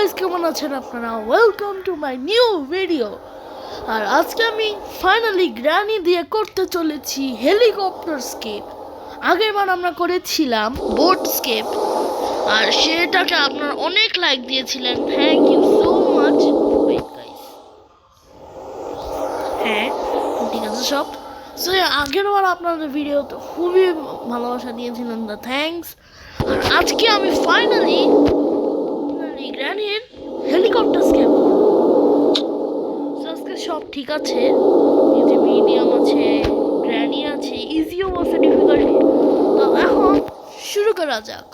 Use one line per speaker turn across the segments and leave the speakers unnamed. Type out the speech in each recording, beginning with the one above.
Guys, কেমন আছেন আপনারা? Welcome to my new video. আর আজকে আমি ফাইনালি গ্র্যানি দিয়ে করতে চলেছি হেলিকপ্টার স্কেপ। আগেরবার আমরা করেছিলাম বোট স্কেপ, আর সেটাকে আপনারা অনেক লাইক দিয়েছিলেন। Thank you so much. Guys, হ্যাঁ ঠিক আছে সব। সো আগেরবার আপনাদের ভিডিও তো খুবই ভালোবাসা দিয়েছিলেন, দ্য থ্যাঙ্কস। আর আজকে আমি ফাইনালি গ্র্যানির হেলিকপ্টার স্কেপ। আজকে সব ঠিক আছে, এই যে মিডিয়াম আছে, গ্র্যানি আছে, ইজিও আছে, ডিফিকাল্টি। তো এখন শুরু করা যাক।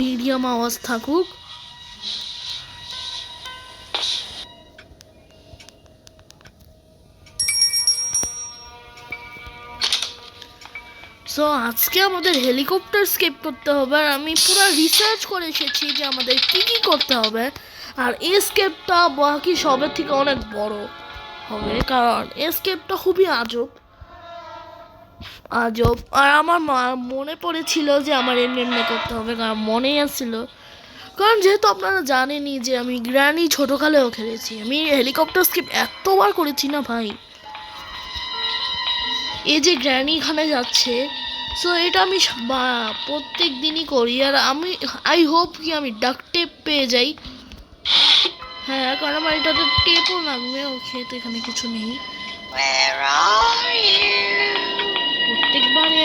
মিডিয়াম আওয়াজ থাকুক। সো আজকে আমাদের হেলিকপ্টার স্কেপ করতে হবে, আর আমি পুরো রিসার্চ করে এসেছি যে আমাদের কি কি করতে হবে। আর এই স্কেপটা বাকি সবের থেকে অনেক বড় হবে, কারণ এই স্কেপটা খুবই আজব। আর আমার মনে পড়েছিল যে আমার এমনি এমনি করতে হবে, কারণ মনেই আসছিল। কারণ যেহেতু আপনারা জানেনই যে আমি গ্র্যানি ছোটোকালেও খেলেছি, আমি হেলিকপ্টার স্কেপ এতবার করেছি না ভাই। এই যে গ্র্যানি এখানে যাচ্ছে, সো এটা আমি প্রত্যেক দিনই করি। আর আমি আই হোপ কি আমি ডাক টেপ পেয়ে যাই। হ্যাঁ, কারণ আমার এটাতে টেপও লাগবে। ওকে, তো এখানে কিছু নেই। প্রত্যেকবারই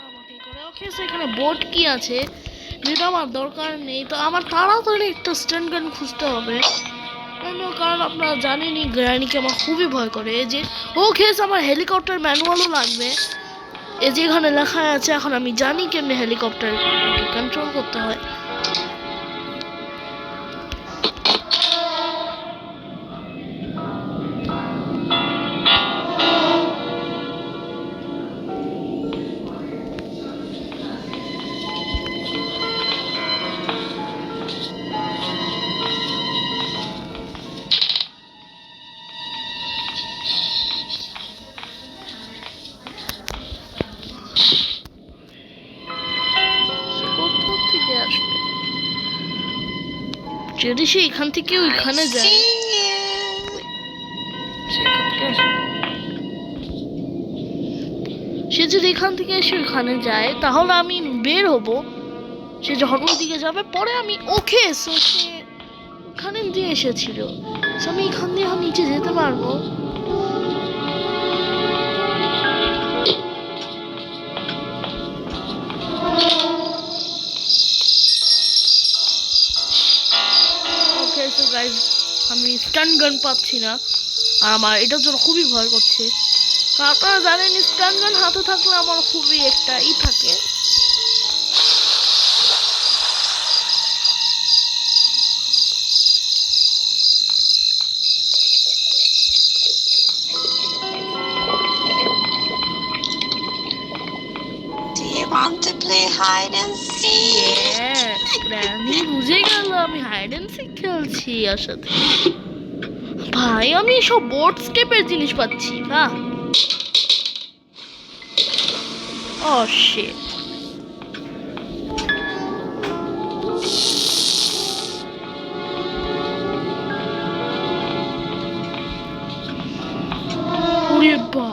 আমাকে করে। ওকে, সো এখানে বোট কি আছে যেটা আমার দরকার নেই। তো আমার তাড়াতাড়ি একটা স্ট্যান্ড গান খুঁজতে হবে, কারণ আপনারা জানেনই গ্র্যানিকে আমার খুবই ভয় করে। এই যে ওকে, আমার হেলিকপ্টার ম্যানুয়ালও লাগবে। এই যে এখানে লেখা আছে, এখন আমি জানি কেমনে হেলিকপ্টার কন্ট্রোল করতে হয়। যদি সে এখান থেকে ওইখানে যায়, সে যদি এখান থেকে এসে ওইখানে যায়, তাহলে আমি বের হব। সে যখন ওই দিকে যাবে, পরে আমি ওকে, সে ওখানে দিয়ে এসেছিল, আমি এখান দিয়ে এখন নিচে যেতে পারবো। আমি স্টান গান পাচ্ছি না, আর আমার এটার জন্য খুবই ভয় করছে। কারণ আপনারা জানেন স্টান গান হাতে থাকলে আমার খুবই একটা থাকে। গ্র্যানি বুঝে গেল আমি হাইড এন্ড সিক খেলছি আর সাথে। ভাই, আমি সব বোর্ড স্কেপের জিনিস পাচ্ছি না। ও শিট। ওরে বাবা,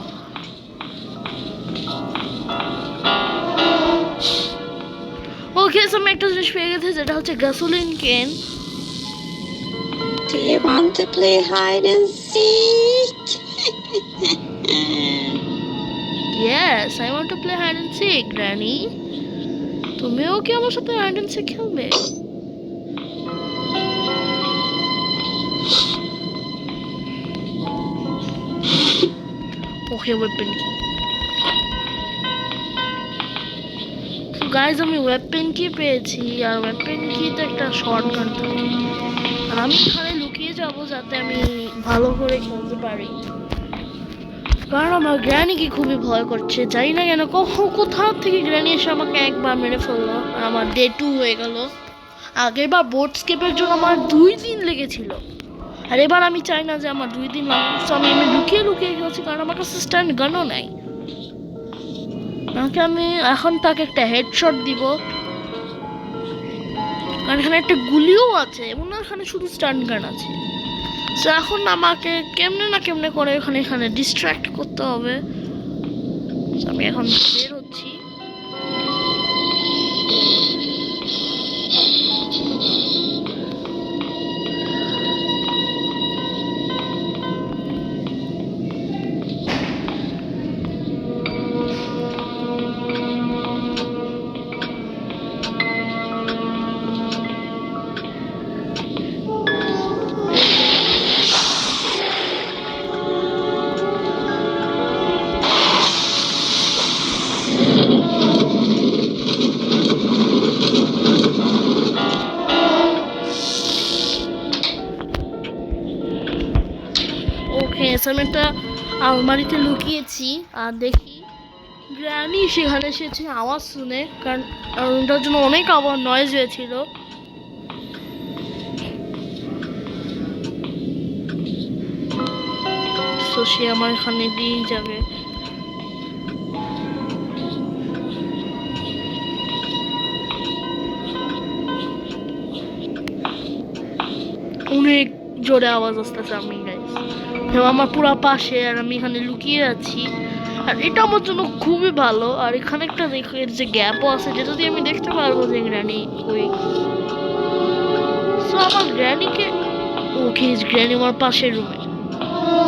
ওকে, আমি একটা জিনিস পেয়ে গেছি, যেটা হচ্ছে gasoline can.
Do you want to play hide and seek?
Yes, I want to play hide and seek, Granny. তুমিও কি আমার সাথে hide and seek খেলবে? Okay, weapon key. So guys, আমি weapon key পেয়েছি, আর weapon key তে একটা shotgun থাকে। আর আমি এখানে লুকিয়ে যাব যাতে আমি ভালো করে খেলতে পারি। কারণ আমার গ্র্যানিকে খুবই ভয় করছে, জানি না কেন। কোথাও থেকে গ্র্যানি এসে আমাকে একবার মেরে ফেললো, আর আমার ডে 2 হয়ে গেল। আগেরবার বোর্ড স্কেপের জন্য আমার 2 দিন লেগেছিল, আর এবার আমি চাই না যে আমার 2 দিন লাগুক। তো আমি লুকিয়ে লুকিয়ে গেছি, কারণ আমার কাছে স্ট্যান্ড গানও নাই। আমি এখন তাকে একটা হেডশট দিব, কারণ এখানে একটা গুলিও আছে এবং এখানে শুধু স্ট্যান্ড গান আছে। তো এখন আমাকে কেমনে না কেমনে করে এখানে ডিস্ট্র্যাক্ট করতে হবে। আমি এখন বের হচ্ছি। ওকে, আমি একটা আলমারিতে লুকিয়েছি, আর দেখি গ্র্যানি সেখানে এসেছে আওয়াজ শুনে, কারণ ওটার জন্য অনেক আওয়াজ নয়েজ হয়েছিল। তো সে আমার এখানে দিয়েই যাবে। অনেক জোরে আওয়াজ আসতেছে, আমি গাইস আমার পুরো পাশে, আর আমি এখানে লুকিয়ে আছি। আর এটা আমার জন্য খুবই ভালো। আর এখানে একটা দেখো, এর যে গ্যাপও আছে, যেটা দিয়ে আমি দেখতে পারবো যে গ্র্যানি কই। সো আমার গ্র্যানিকে, ওকে গ্র্যানি আমার পাশের রুমে।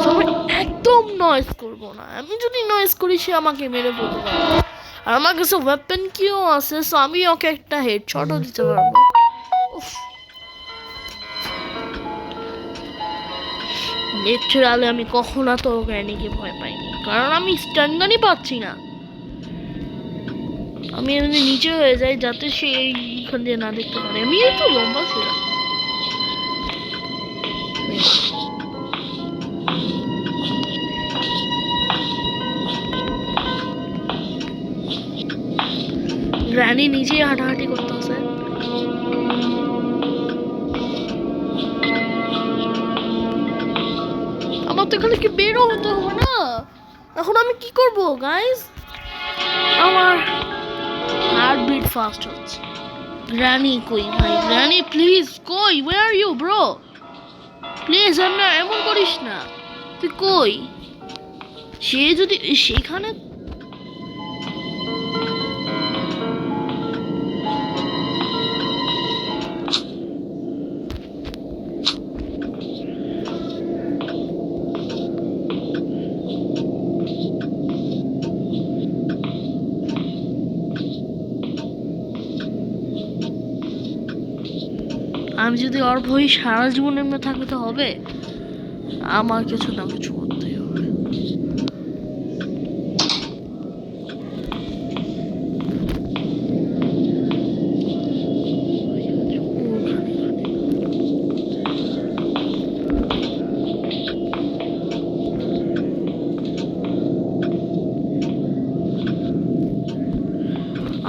সো আমি একদম নয়েজ করবো না, আমি যদি নয়েজ করি সে আমাকে মেরে ফেলতে পারবে। আর আমার কাছে ওয়েপেন কিও আছে, সো আমি ওকে একটা হেডশটও দিতে পারবো। উফ, ন্যাচারালি আমি কখনো তো গ্র্যানিকে ভয় পাইনি, কারণ আমি স্ট্যান্ডানই পাচ্ছি না। আমি এমনি নিচে হয়ে যাই যাতে সে এইখান দিয়ে না দেখতে পারে। আমি একটু লম্বা ছিলাম। গ্র্যানি নিজেই হাঁটাহাঁটি করতেছে। আমার তো এখানে কি বেরো হতে হবে না? এখন আমি কি করব গাইস? আমার হার্টবিট ফাস্ট হচ্ছে। গ্র্যানি কই ভাই? গ্র্যানি প্লিজ কই? Where are you bro? Please আমরা এমন করিস না। তুই কই? সে যদি সেখানে, আমি যদি ওর ভয় সারা জীবন এমনি থাকতে হবে, আমার কিছু না কিছু করতেই হবে।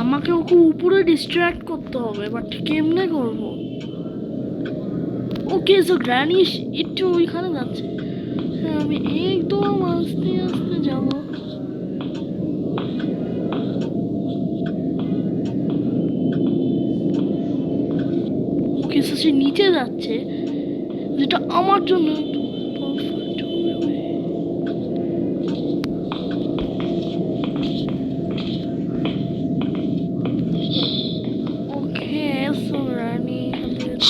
আমাকে ওকে উপরে ডিস্ট্র্যাক্ট করতে হবে, বাট কেমনে করবো? ওকে, সো গ্র্যানি একটু ওইখানে যাচ্ছে। হ্যাঁ, আমি একদম আস্তে আস্তে যাব। ওকে, সো সে নিচে যাচ্ছে, যেটা আমার জন্য একটু perfect হবে। ওকে, সো গ্র্যানি ওকে,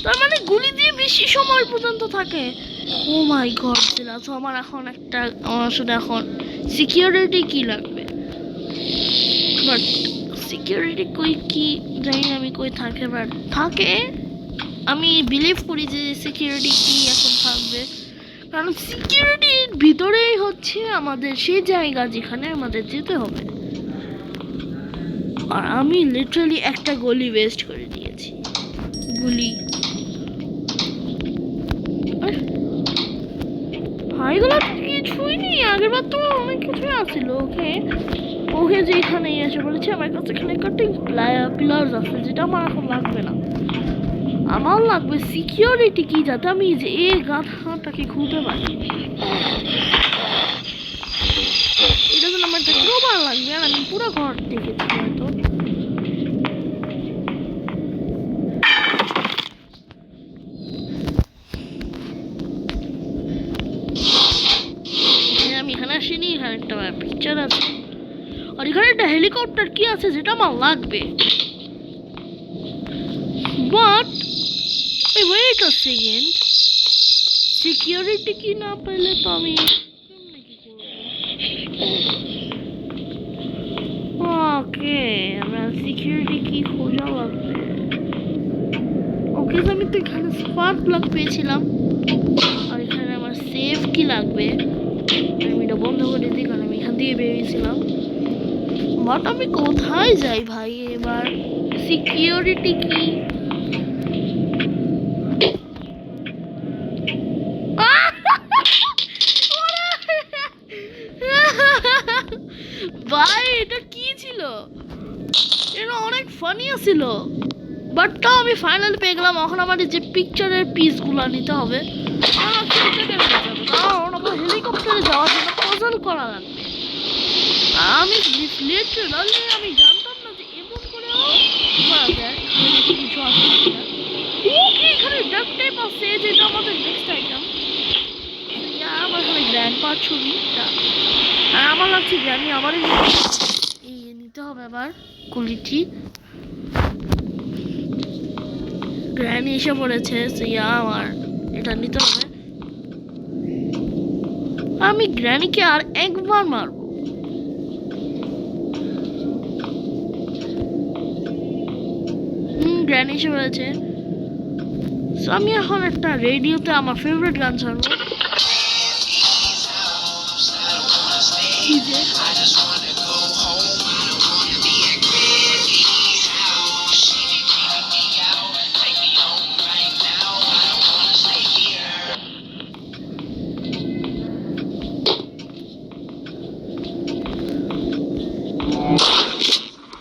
তার মানে গুলি দিয়ে বেশি সময় পর্যন্ত থাকে। ও মাই গড জিলা, তো আমার আসলে এখন সিকিউরিটি কি লাগবে, বাট সিকিউরিটি কই কি জানি না আমি কই থাকে, বাট থাকে। আমি বিলিভ করি যে সিকিউরিটি কি এখন থাকবে, কারণ সিকিউরিটির ভিতরেই হচ্ছে আমাদের সেই জায়গা যেখানে আমাদের যেতে হবে। আর আমি লিটারালি একটা গলি ওয়েস্ট করে দিয়েছি। গুলি এগুলো কিছুই নেই, আগের বার তো অনেক কিছুই আসছিল। ওকে ওকে যে এখানে এসে বলেছে আমার কাছে এখানে কাটিং পিলার্স আছে, যেটা আমার এখন লাগবে না। আমার লাগবে সিকিউরিটি কি, যাতে আমি যে এই গাধাটাকে খুঁজে পাই। এটা তো আমার একটা ক্রোবার লাগবে, আর আমি পুরো ঘর দেখেছি হয়তো। আমি এখানে আসিনি, এখানে একটা পিকচার আছে, আর এখানে একটা হেলিকপ্টার কি আছে যেটা আমার লাগবে। But wait a second, security কি না পেলে তো আমি ওকে আমার সিকিউরিটি কি খোঁজা লাগবে। ওকে আমি তো এখানে স্পার্ক প্লাগ পেয়েছিলাম, আর এখানে আমার সেফ কি লাগবে। আমি এটা বন্ধ করে দিই কারণ আমি এখান দিয়ে বেরিয়েছিলাম। বাট আমি কোথায় যাই ভাই এবার, সিকিউরিটি কি? ভাই এটা কি ছিল, এটা অনেক ফানি ছিল। বাট তাও আমি ফাইনাল পেয়ে গেলাম। এখন আমার যে পিকচারের পিসগুলো নিতে হবে, কারণ আমার হেলিকপ্টারে যাওয়ার জন্য পজল করা লাগবে। আমি লিটারালি আমি জানতাম না যে এমন করে করা যায়। কিছু আসে না। ওকে এখানে ডাক টাইপ আছে, যেটা আমাদের নেক্সট আইটেম। আমার এখানে গ্র্যান্ডপার ছবিটা, আর আমার লাগছে গ্র্যানি আমার এই নিতে হবে আবার কুলিটি। গ্র্যানি এসে পড়েছে, আমার এটা নিতে হবে। আমি গ্র্যানিকে আর একবার মারবো। গ্র্যানি এসে পড়েছে। আমি এখন একটা রেডিওতে আমার ফেভারিট গান ছাড়বো।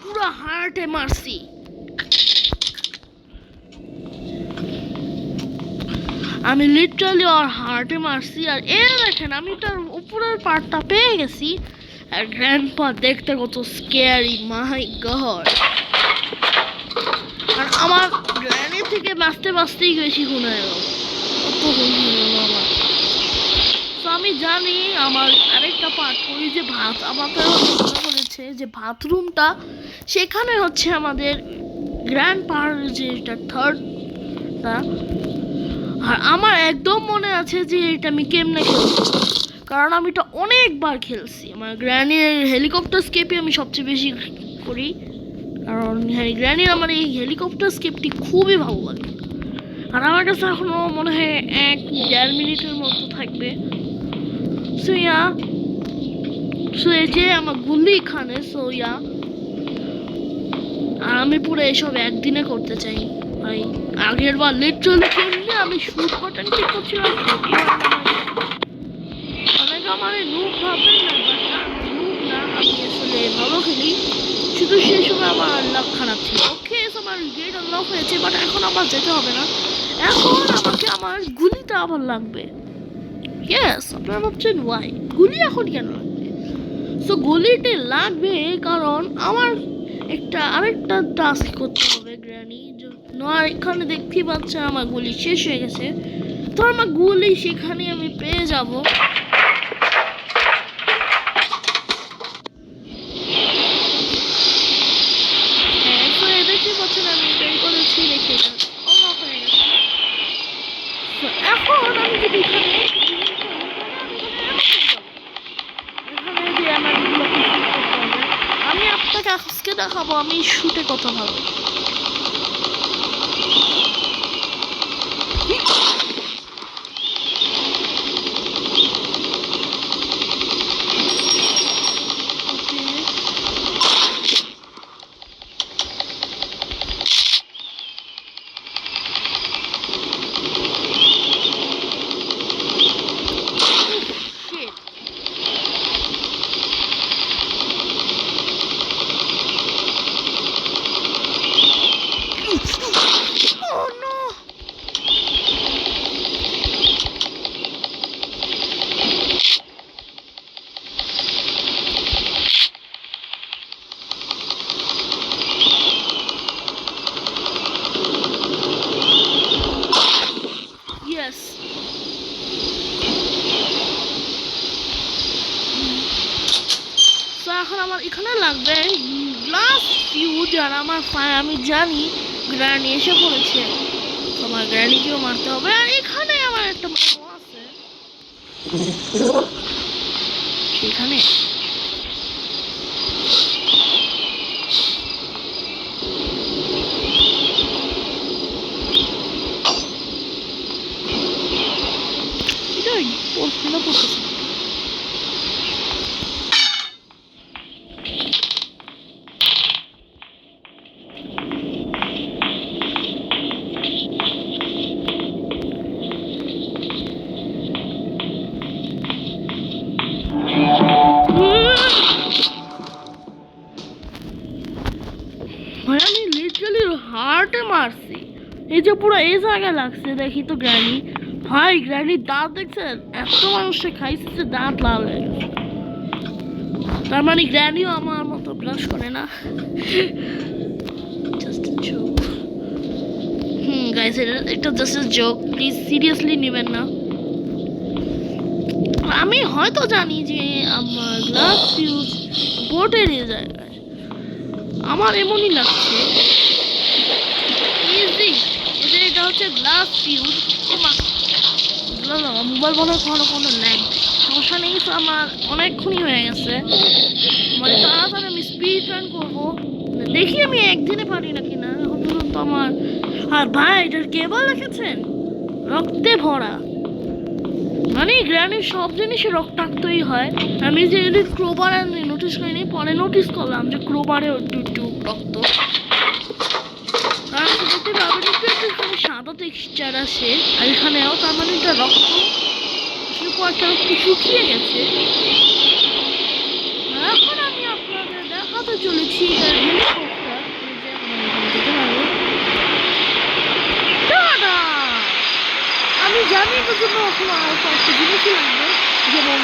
পুরো হার্টে মারছি। আমি লিটারালি ওর হার্টে মারছি। আর এর দেখেন আমি তার উপরের পার্টটা পেয়ে গেছি। আর গ্র্যান্ডপা দেখতে কত স্ক্যারি, মাই গড। আর আমার গ্র্যান্ডের থেকে বাঁচতেই বেশি খুন হয়ে গেল, কত খুন হয়ে গেল আমার। তো আমি জানি আমার আরেকটা পার্ট ওই যে আমাদের মনে করেছে যে বাথরুমটা, সেখানে হচ্ছে আমাদের গ্র্যান্ডপার যেটা থার্ডটা। আর আমার একদম মনে আছে যে এটা আমি কেমনে খেলছি, কারণ আমি এটা অনেকবার খেলছি। আমার গ্র্যানির হেলিকপ্টার স্কেপে আমি সবচেয়ে বেশি করি, কারণ গ্র্যানির আমার এই হেলিকপ্টার স্কেপটি খুবই ভালো লাগে। আর আমার কাছে এখনো মনে হয় 1-1.5 মিনিটের মতো থাকবে। এই যে আমার গুলি এখানে। আর আমি পুরো এসব একদিনে করতে চাই ভাই। আগের বার লিটারালি কেমনে আমি শুট বাটন ঠিক করছিলাম, অনেক আমার নুব ভাববেন না, নুব না, আমি আসলে ভালো খেলি। শুধু সেই সময় আমার লাক খারাপ ছিল। ওকে আমার গেট আনলক হয়েছে, বাট এখন আমার যেতে হবে না। এখন আমাকে আমার গুলিটা আবার লাগবে। ইয়েস, আপনারা ভাবছেন ওয়াই গুলি এখন কেন লাগবে? সো গুলিটি লাগবে কারণ আমার আরেকটা টাস্ক করতে হবে গ্র্যানি। আর এখানে দেখতেই পাচ্ছেন আমার গুলি শেষ হয়ে গেছে, তো আমার গুলি সেখানে আমি পেয়ে যাব। হ্যাঁ, তো দেখতেই পাচ্ছেন আমি বের করেছি, দেখে অবাক হয়ে গেছে। দেখাবো আমি শুটে কত ভালো। এখন আমার এখানে লাগবে গ্লাস ফিউজ। আর আমার আমি জানি গ্র্যানি এসে পড়েছে, আমার গ্র্যানিকেও মারতে হবে। আর এখানে আমার একটা মামা আছে, সেখানে পড়তেছে। আমি লিটারালি হার্টে মারছি, এই যে পুরো এই জায়গায় লাগছে। দেখি তো গ্র্যানি, ভাই গ্র্যানির দাঁত দেখছেন? এত মানুষে খাইছে যে দাঁত লাল হয়ে গেছে। তার মানে গ্র্যানিও আমার মতো ব্রাশ করে না। Just joke. গাইস এটা জাস্ট জোক, প্লিজ সিরিয়াসলি নেবেন না। আমি হয়তো জানি যে আমার গ্লাস ফিউজ বোটের এই জায়গায়, আমার এমনই লাগছে। এটা হচ্ছে গ্লাস ফিউজ। মোবাইল মনে হয় কোনো ল্যাগ, সমস্যা নেই। তো আমার অনেকক্ষণই হয়ে গেছে, মানে তাড়াতাড়ি আমি স্পিড রান করবো। দেখি আমি একদিনে পারি না কিনা এখন পর্যন্ত আমার। আর ভাই এটার কেবল রেখেছেন রক্তে ভরা, মানে গ্র্যানির সব জিনিসে রক্তাক্তই হয়। আমি যে ক্রোবার নোটিস করিনি, পরে নোটিস করলাম যে ক্রোবারে একটু রক্ত। কারণ দেখতে পাবেন একটু এখানে সাদা টেক্সচার আছে, আর এখানেও তার মানে এটা রক্ত, কয়েকটা রক্ত শুকিয়ে গেছে। এখন আমি আপনাদের দেখাতে চলেছি এটার হেলিকপ্টার, যেতে পারবো। আমি জানি এটার জন্য এখন আর কয়েকটা জিনিসই লাগবে, যেমন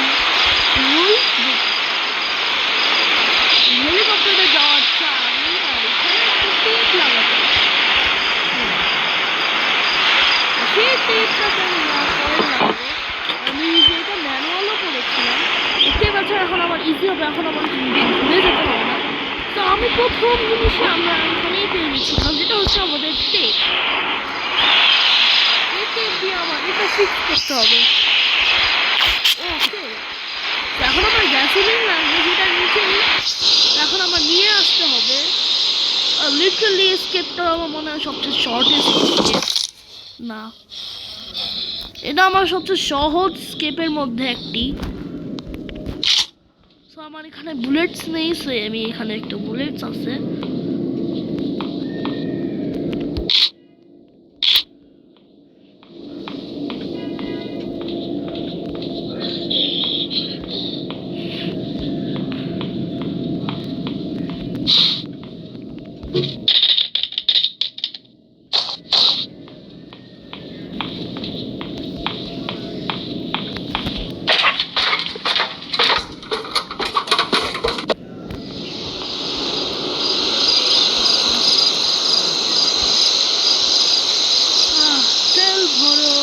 হেলিকপ্টারে যাওয়ার চাবি আর এখানে একটা টেপ লাগাতে। সেই টেপটাকে আমি পরে লাগাবো। আমি যেটা ম্যানুয়ালও করেছিলাম, দেখতে পাচ্ছেন এখন আমার ইজি হবে, এখন আমার ঘুরে যেতে হবে না। তো আমি প্রথম জিনিসে আমরা এখানেই পেয়ে গেছিলাম, যেটা হচ্ছে আমাদের টেপ। এই টেপ দিয়ে আমার এটা ফিক্স করতে হবে। ওকে, এখন আমার গ্যাসোলিন লাগবে, যেটা নিচে এখন আমার নিয়ে আসতে হবে। লিটারালি স্কেপটা আমার মনে হয় সবচেয়ে শর্টেস্ট স্কেপ না, এটা আমার সবচেয়ে সহজ স্কেপের মধ্যে একটি। সো আমার এখানে বুলেটস নেই, সো আমি এখানে একটা বুলেটস আছে। তেল ভরো।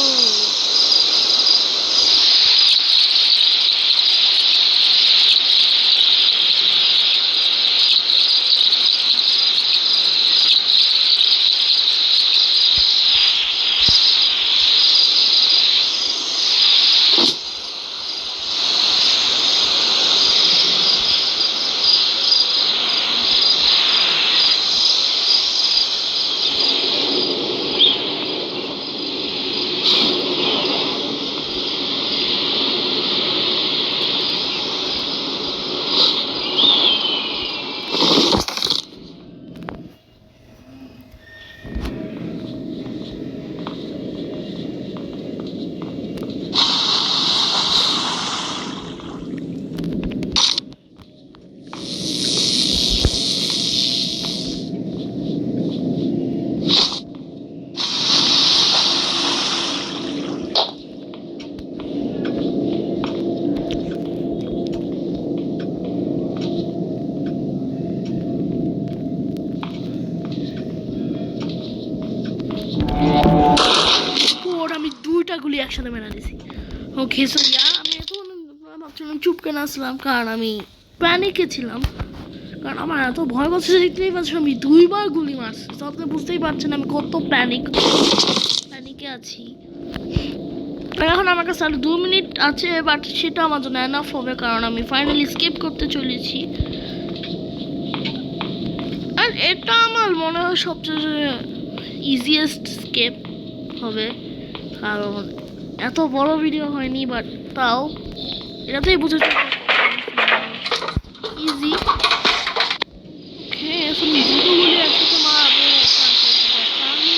একসাথে মেরা দিছি। ওকে সো আমি এত ভাবছিলাম চুপ কেন আসলাম, কারণ আমি প্যানিকে ছিলাম। কারণ আমার এত ভয় করছে, দেখতেই পাচ্ছেন আমি 2বার গুলি মারছি। তো আপনি বুঝতেই পারছেন আমি কত প্যানিকে আছি। এখন আমার কাছে আর 2 মিনিট আছে, বাট সেটা আমার জন্য এনাফ হবে, কারণ আমি ফাইনালি স্কিপ করতে চলেছি। আর এটা আমার মনে হয় সবচেয়ে ইজিয়েস্ট স্কেপ হবে, কারণ এত বড় ভিডিও হয়নি, বাট তাও এটাতেই বুঝে ইজি। ওকে এখন দুটো গুলি একসাথে মারবো, আমি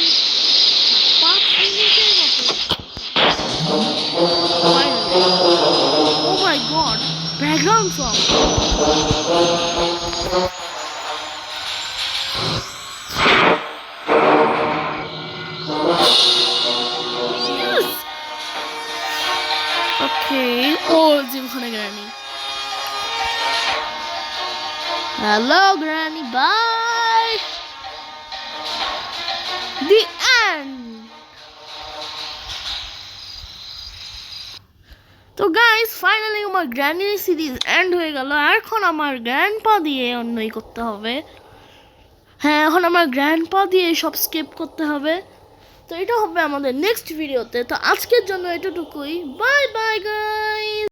5 মিনিটের মতো। Oh my god, background song. Okay ও যে ওখানে granny. Hello granny, bye. The end. তো গাইস ফাইনালি আমার গ্র্যানি সিরিজ এন্ড হয়ে গেল। এখন আমার গ্র্যান্ডপা দিয়ে অন্যই করতে হবে। হ্যাঁ, এখন আমার গ্র্যান্ডপা দিয়ে সব স্কিপ করতে হবে। তো এটা হবে আমাদের নেক্সট ভিডিওতে। তো আজকের জন্য এতটুকুই। Bye bye guys.